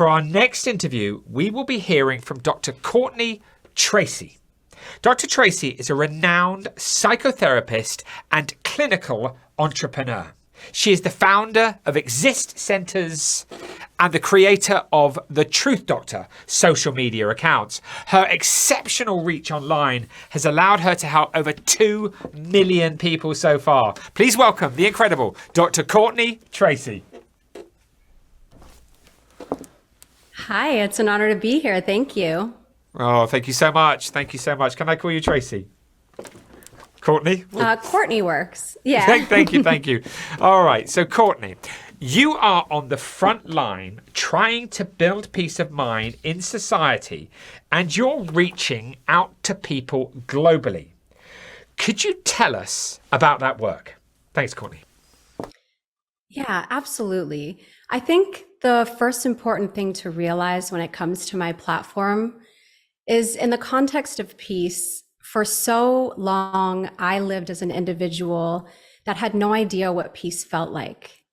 For our next interview, we will be hearing from Dr. Courtney Tracy. Dr. Tracy is a renowned psychotherapist and clinical entrepreneur. She is the founder of Exist Centers and the creator of The Truth Doctor social media accounts. Her exceptional reach online has allowed her to help over 2 million people so far. Please welcome the incredible Dr. Courtney Tracy. Hi, it's an honor to be here. Thank you. Oh, thank you so much. Thank you so much. Can I call you Tracy? Courtney? Courtney works. Yeah. Thank you. All right. So, Courtney, you are on the front line trying to build peace of mind in society, and you're reaching out to people globally. Could you tell us about that work? Thanks, Courtney. Yeah, absolutely. I think the first important thing to realize when it comes to my platform is in the context of peace. For so long, I lived as an individual that had no idea what peace felt like.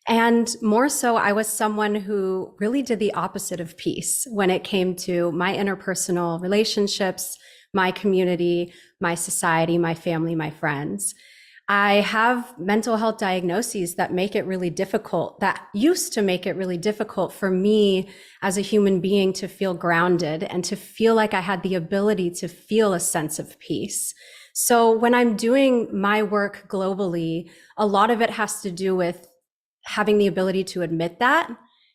And more so, I was someone who really did the opposite of peace when it came to my interpersonal relationships, my community, my society, my family, my friends. I have mental health diagnoses that make it really difficult, that used to make it really difficult for me as a human being to feel grounded and to feel like I had the ability to feel a sense of peace. So when I'm doing my work globally, a lot of it has to do with having the ability to admit that,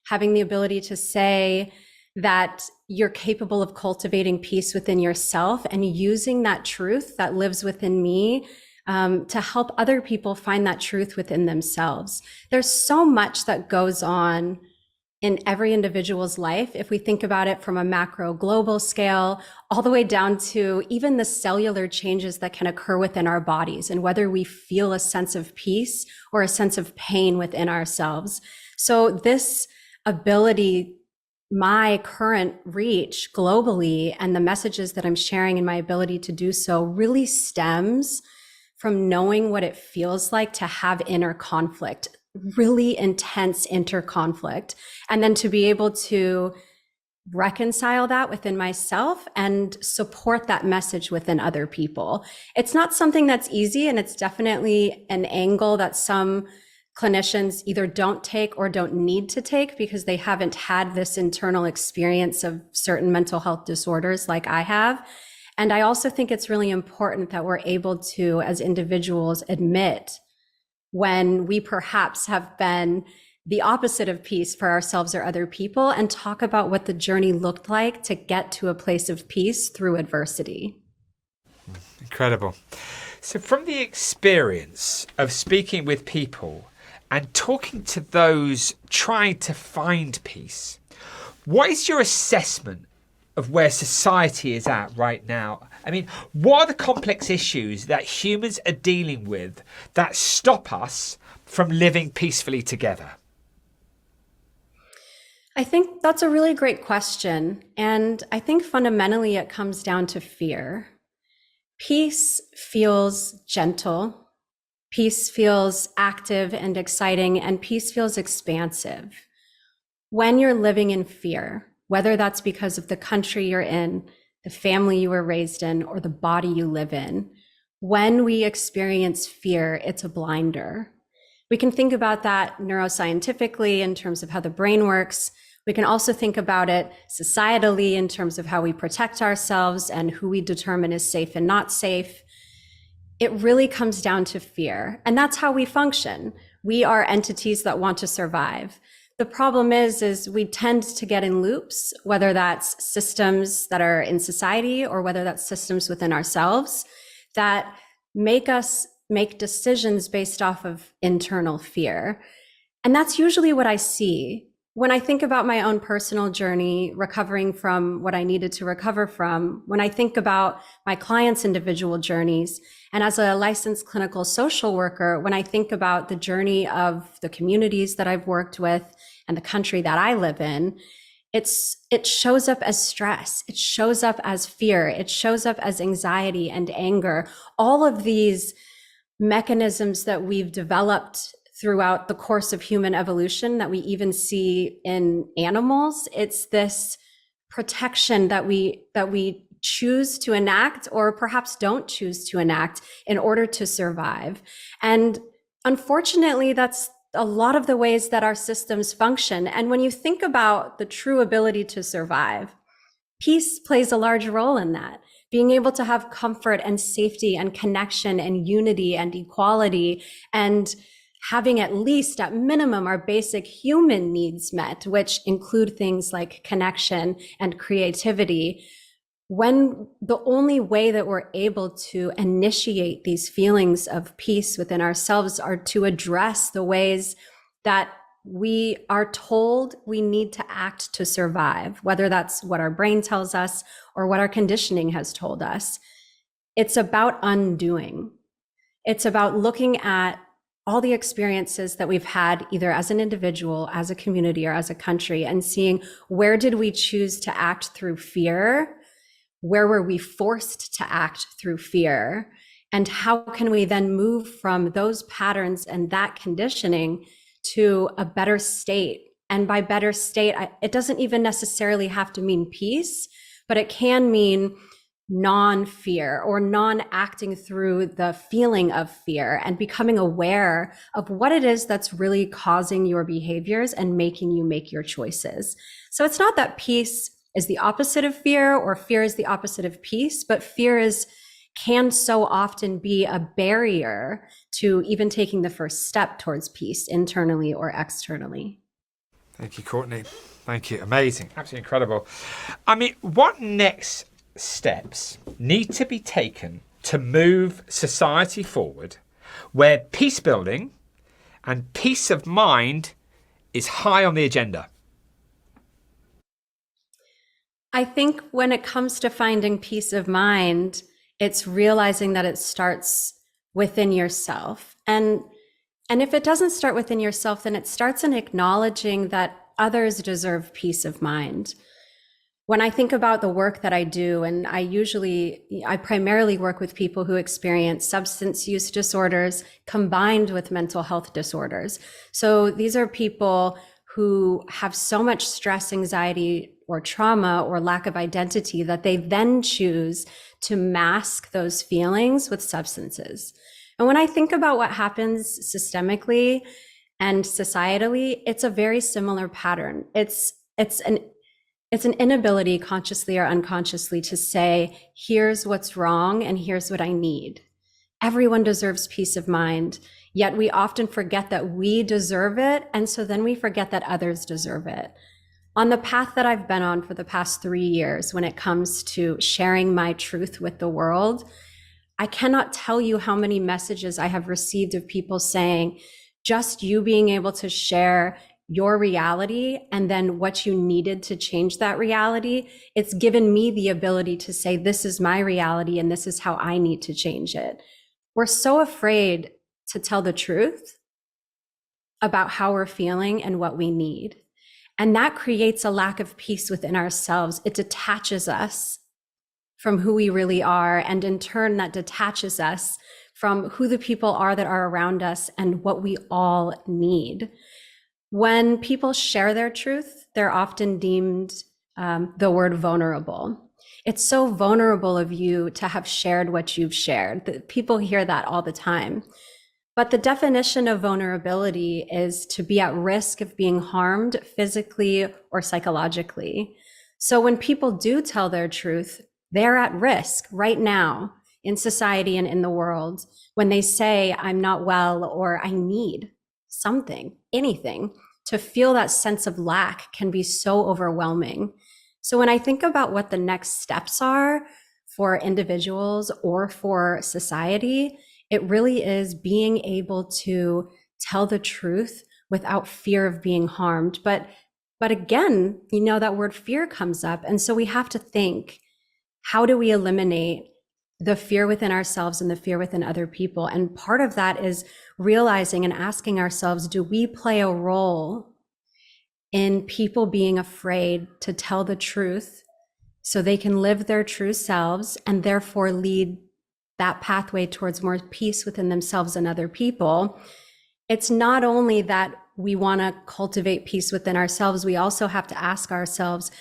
having the ability to say that you're capable of cultivating peace within yourself and using that truth that lives within me to help other people find that truth within themselves. There's so much that goes on in every individual's life, if we think about it from a macro global scale, all the way down to even the cellular changes that can occur within our bodies and whether we feel a sense of peace or a sense of pain within ourselves. So this ability, my current reach globally and the messages that I'm sharing and my ability to do so really stems from knowing what it feels like to have inner conflict, really intense inner conflict, and then to be able to reconcile that within myself and support that message within other people. It's not something that's easy, and it's definitely an angle that some clinicians either don't take or don't need to take because they haven't had this internal experience of certain mental health disorders like I have. And I also think it's really important that we're able to, as individuals, admit when we perhaps have been the opposite of peace for ourselves or other people and talk about what the journey looked like to get to a place of peace through adversity. Incredible. So from the experience of speaking with people and talking to those trying to find peace, what is your assessment of where society is at right now? I mean, what are the complex issues that humans are dealing with that stop us from living peacefully together? I think that's a really great question. And I think fundamentally it comes down to fear. Peace feels gentle. Peace feels active and exciting, and peace feels expansive. When you're living in fear, whether that's because of the country you're in, the family you were raised in, or the body you live in, when we experience fear, it's a blinder. We can think about that neuroscientifically in terms of how the brain works. We can also think about it societally in terms of how we protect ourselves and who we determine is safe and not safe. It really comes down to fear, and that's how we function. We are entities that want to survive. The problem is we tend to get in loops, whether that's systems that are in society or whether that's systems within ourselves that make us make decisions based off of internal fear. And that's usually what I see. When I think about my own personal journey, recovering from what I needed to recover from, when I think about my clients' individual journeys, and as a licensed clinical social worker, when I think about the journey of the communities that I've worked with and the country that I live in, it shows up as stress. It shows up as fear. It shows up as anxiety and anger. All of these mechanisms that we've developed throughout the course of human evolution that we even see in animals. It's this protection that we choose to enact, or perhaps don't choose to enact, in order to survive. And unfortunately, that's a lot of the ways that our systems function. And when you think about the true ability to survive, peace plays a large role in that. Being able to have comfort and safety and connection and unity and equality, and having at least, at minimum, our basic human needs met, which include things like connection and creativity. When the only way that we're able to initiate these feelings of peace within ourselves are to address the ways that we are told we need to act to survive, whether that's what our brain tells us or what our conditioning has told us. It's about undoing. It's about looking at all the experiences that we've had, either as an individual, as a community, or as a country, and seeing, where did we choose to act through fear? Where were we forced to act through fear? And how can we then move from those patterns and that conditioning to a better state? And by better state, it doesn't even necessarily have to mean peace, but it can mean non-fear, or non-acting through the feeling of fear, and becoming aware of what it is that's really causing your behaviors and making you make your choices. So it's not that peace is the opposite of fear, or fear is the opposite of peace, but fear can so often be a barrier to even taking the first step towards peace, internally or externally. Thank you, Courtney. Thank you. Amazing. Absolutely incredible. I mean, what next steps need to be taken to move society forward where peace building and peace of mind is high on the agenda? I think when it comes to finding peace of mind, it's realizing that it starts within yourself. And if it doesn't start within yourself, then it starts in acknowledging that others deserve peace of mind. When I think about the work that I do, and I primarily work with people who experience substance use disorders combined with mental health disorders. So these are people who have so much stress, anxiety, or trauma, or lack of identity, that they then choose to mask those feelings with substances. And when I think about what happens systemically and societally, it's a very similar pattern. It's an inability, consciously or unconsciously, to say, here's what's wrong and here's what I need. Everyone deserves peace of mind, yet we often forget that we deserve it, and so then we forget that others deserve it. On the path that I've been on for the past 3 years, when it comes to sharing my truth with the world, I cannot tell you how many messages I have received of people saying, just you being able to share your reality and then what you needed to change that reality, it's given me the ability to say, this is my reality and this is how I need to change it. We're so afraid to tell the truth about how we're feeling and what we need. And that creates a lack of peace within ourselves. It detaches us from who we really are. And in turn, that detaches us from who the people are that are around us and what we all need. When people share their truth, they're often deemed the word vulnerable. It's so vulnerable of you to have shared what you've shared. People hear that all the time. But the definition of vulnerability is to be at risk of being harmed physically or psychologically. So when people do tell their truth, they're at risk right now in society and in the world. When they say, I'm not well, or I need something, anything, to feel that sense of lack can be so overwhelming. So when I think about what the next steps are for individuals or for society, it really is being able to tell the truth without fear of being harmed. But again, that word fear comes up. And so we have to think, how do we eliminate the fear within ourselves and the fear within other people? And part of that is realizing and asking ourselves, do we play a role in people being afraid to tell the truth so they can live their true selves and therefore lead that pathway towards more peace within themselves and other people? it's not only that we want to cultivate peace within ourselves, we also have to ask ourselves,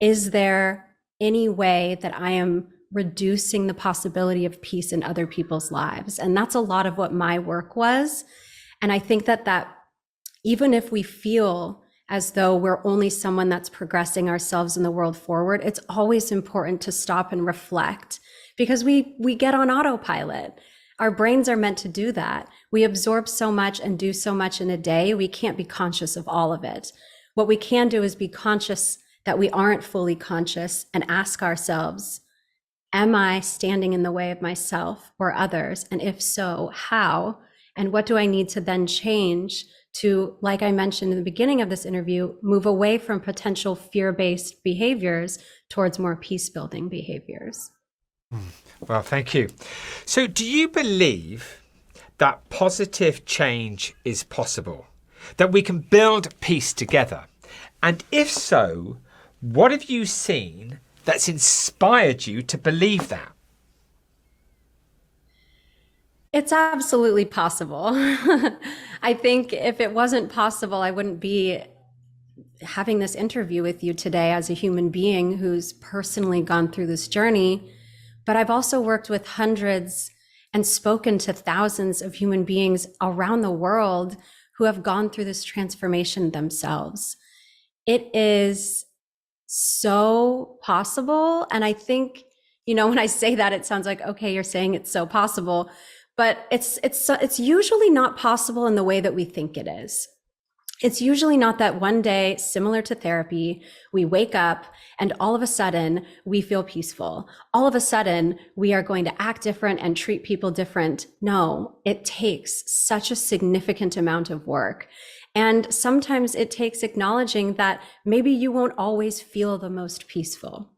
is there any way that I am reducing the possibility of peace in other people's lives? And that's a lot of what my work was. And I think that even if we feel as though we're only someone that's progressing ourselves in the world forward, it's always important to stop and reflect, because we get on autopilot. Our brains are meant to do that. We absorb so much and do so much in a day, we can't be conscious of all of it. What we can do is be conscious that we aren't fully conscious and ask ourselves, am I standing in the way of myself or others? And if so, how? And what do I need to then change to, like I mentioned in the beginning of this interview, move away from potential fear-based behaviors towards more peace-building behaviors? Well, thank you. So do you believe that positive change is possible? That we can build peace together? And if so, what have you seen that's inspired you to believe that? It's absolutely possible. I think if it wasn't possible, I wouldn't be having this interview with you today as a human being who's personally gone through this journey. But I've also worked with hundreds and spoken to thousands of human beings around the world who have gone through this transformation themselves. It is so possible. And I think, when I say that, it sounds like, okay, you're saying it's so possible, but it's usually not possible in the way that we think it is. It's usually not that one day, similar to therapy, we wake up and all of a sudden we feel peaceful. All of a sudden we are going to act different and treat people different. No, it takes such a significant amount of work. And sometimes it takes acknowledging that maybe you won't always feel the most peaceful.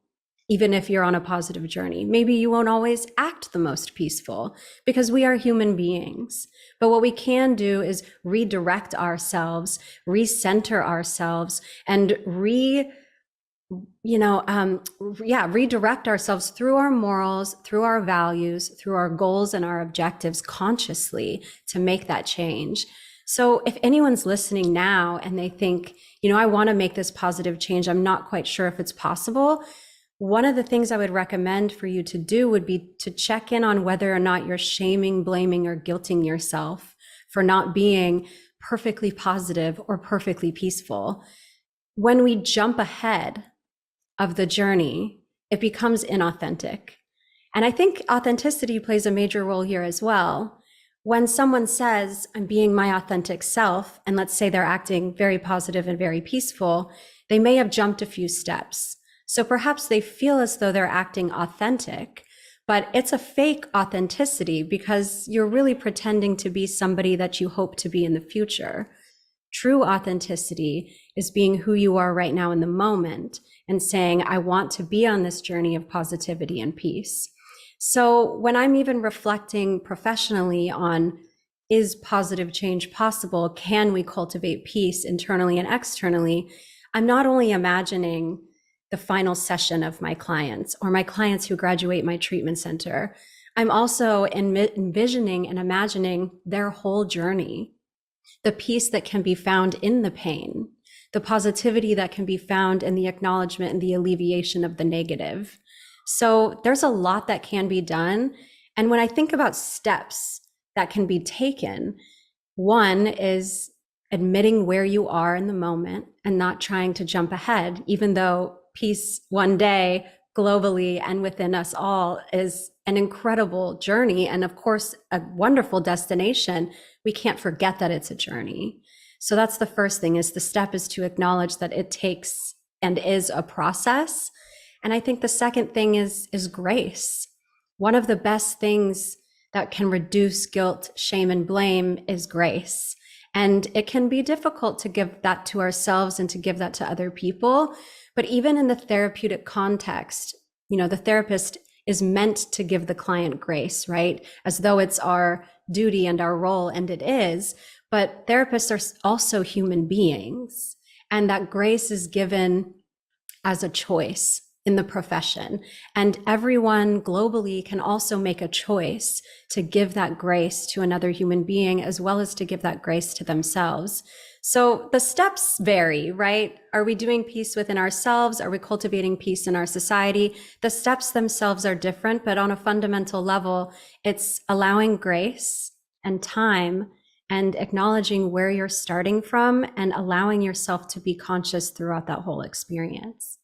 Even if you're on a positive journey, maybe you won't always act the most peaceful, because we are human beings. But what we can do is redirect ourselves, recenter ourselves, and redirect ourselves through our morals, through our values, through our goals and our objectives consciously to make that change. So if anyone's listening now and they think, I want to make this positive change, I'm not quite sure if it's possible, one of the things I would recommend for you to do would be to check in on whether or not you're shaming, blaming, or guilting yourself for not being perfectly positive or perfectly peaceful. When we jump ahead of the journey, it becomes inauthentic. And I think authenticity plays a major role here as well. When someone says, I'm being my authentic self, and let's say they're acting very positive and very peaceful, they may have jumped a few steps. So perhaps they feel as though they're acting authentic, but it's a fake authenticity because you're really pretending to be somebody that you hope to be in the future. True authenticity is being who you are right now in the moment and saying, I want to be on this journey of positivity and peace. So when I'm even reflecting professionally on, is positive change possible? Can we cultivate peace internally and externally? I'm not only imagining the final session of my clients or my clients who graduate my treatment center, I'm also envisioning and imagining their whole journey, the peace that can be found in the pain, the positivity that can be found in the acknowledgement and the alleviation of the negative. So there's a lot that can be done. And when I think about steps that can be taken, one is admitting where you are in the moment and not trying to jump ahead, even though peace one day globally and within us all is an incredible journey. And of course, a wonderful destination. We can't forget that it's a journey. So that's the first thing, is the step is to acknowledge that it takes and is a process. And I think the second thing is grace. One of the best things that can reduce guilt, shame, and blame is grace. And it can be difficult to give that to ourselves and to give that to other people. But even in the therapeutic context, the therapist is meant to give the client grace, right? As though it's our duty and our role, and it is. But therapists are also human beings, and that grace is given as a choice. in the profession. And everyone globally can also make a choice to give that grace to another human being, as well as to give that grace to themselves. So the steps vary, right? Are we doing peace within ourselves? Are we cultivating peace in our society? The steps themselves are different, but on a fundamental level, it's allowing grace and time and acknowledging where you're starting from and allowing yourself to be conscious throughout that whole experience.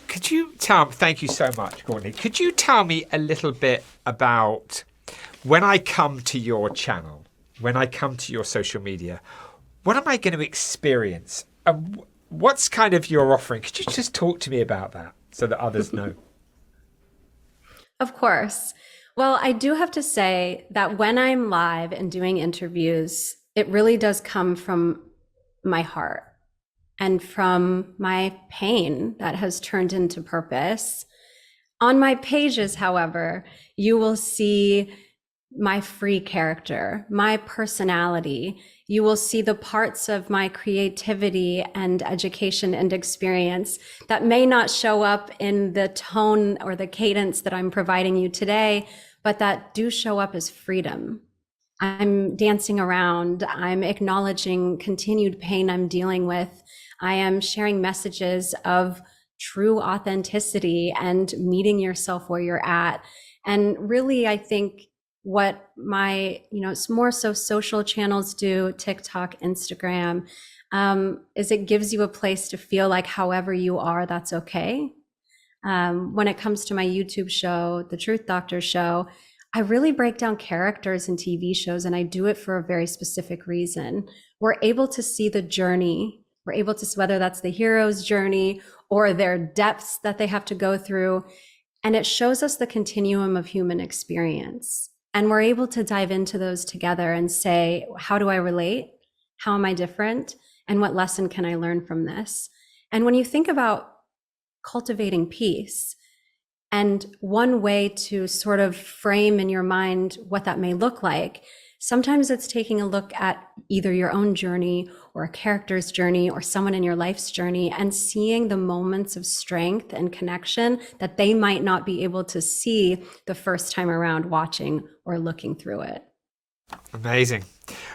Thank you so much, Courtney. Could you tell me a little bit about when I come to your channel, when I come to your social media, what am I going to experience? What's kind of your offering? Could you just talk to me about that so that others know? Of course. Well, I do have to say that when I'm live and doing interviews, it really does come from my heart and from my pain that has turned into purpose. On my pages, however, you will see my free character, my personality. You will see the parts of my creativity and education and experience that may not show up in the tone or the cadence that I'm providing you today, but that do show up as freedom. I'm dancing around. I'm acknowledging continued pain I'm dealing with. I am sharing messages of true authenticity and meeting yourself where you're at. And really, I think what my, it's more so social channels do, TikTok, Instagram, is it gives you a place to feel like however you are, that's okay. When it comes to my YouTube show, The Truth Doctor Show, I really break down characters in TV shows, and I do it for a very specific reason. We're able to see the journey. We're able to see whether that's the hero's journey or their depths that they have to go through. And it shows us the continuum of human experience. And we're able to dive into those together and say, how do I relate? How am I different? And what lesson can I learn from this? And when you think about cultivating peace, and one way to sort of frame in your mind what that may look like, sometimes it's taking a look at either your own journey or a character's journey or someone in your life's journey and seeing the moments of strength and connection that they might not be able to see the first time around watching or looking through it. Amazing.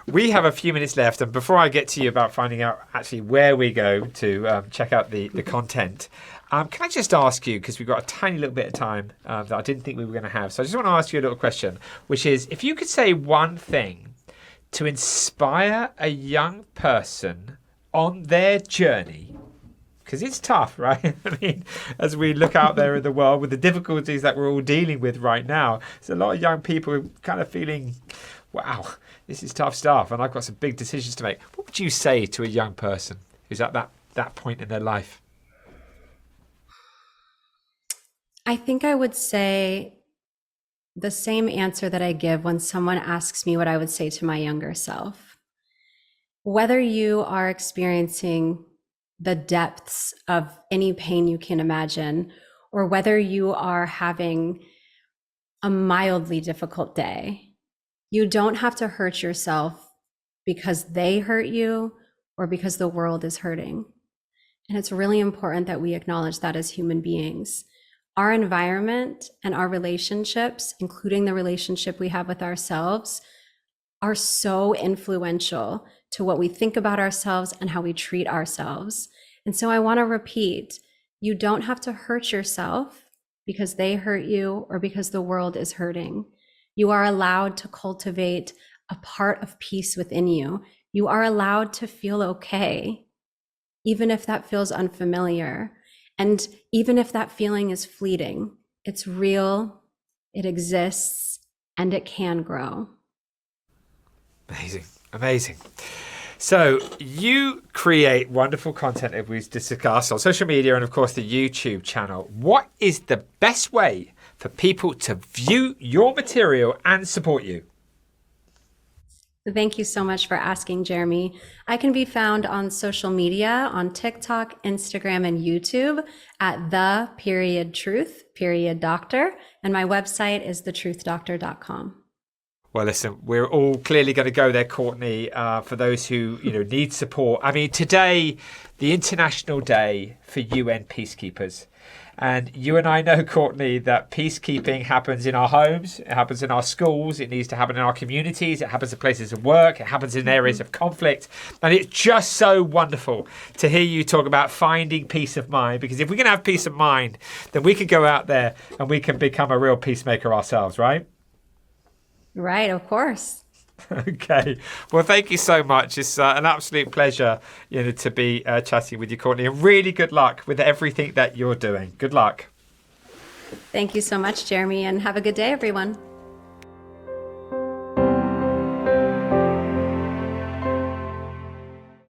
We have a few minutes left, and before I get to you about finding out actually where we go to check out the content, can I just ask you, because we've got a tiny little bit of time that I didn't think we were going to have, so I just want to ask you a little question, which is, if you could say one thing to inspire a young person on their journey, because it's tough, right? I mean, as we look out there in the world with the difficulties that we're all dealing with right now, there's a lot of young people kind of feeling, wow, this is tough stuff, and I've got some big decisions to make. What would you say to a young person who's at that point in their life? I think I would say the same answer that I give when someone asks me what I would say to my younger self. Whether you are experiencing the depths of any pain you can imagine, or whether you are having a mildly difficult day, you don't have to hurt yourself because they hurt you or because the world is hurting. And it's really important that we acknowledge that as human beings. Our environment and our relationships, including the relationship we have with ourselves, are so influential to what we think about ourselves and how we treat ourselves. And so I want to repeat, you don't have to hurt yourself because they hurt you or because the world is hurting. You are allowed to cultivate a part of peace within you. You are allowed to feel okay, even if that feels unfamiliar. And even if that feeling is fleeting, it's real, it exists, and it can grow. Amazing, amazing. So you create wonderful content that we've discussed on social media and, of course, the YouTube channel. What is the best way for people to view your material and support you? Thank you so much for asking, Jeremy. I can be found on social media on TikTok, Instagram, and YouTube at @the_truth_doctor. And my website is thetruthdoctor.com. Well, listen, we're all clearly going to go there, Courtney, for those who, need support. I mean, today, the International Day for UN Peacekeepers. And you and I know, Courtney, that peacekeeping happens in our homes, it happens in our schools, it needs to happen in our communities, it happens in places of work, it happens in areas of conflict. And it's just so wonderful to hear you talk about finding peace of mind, because if we can have peace of mind, then we can go out there and we can become a real peacemaker ourselves, right? Right, of course. Okay. Well, thank you so much. It's an absolute pleasure, to be chatting with you, Courtney. And really good luck with everything that you're doing. Good luck. Thank you so much, Jeremy, and have a good day, everyone.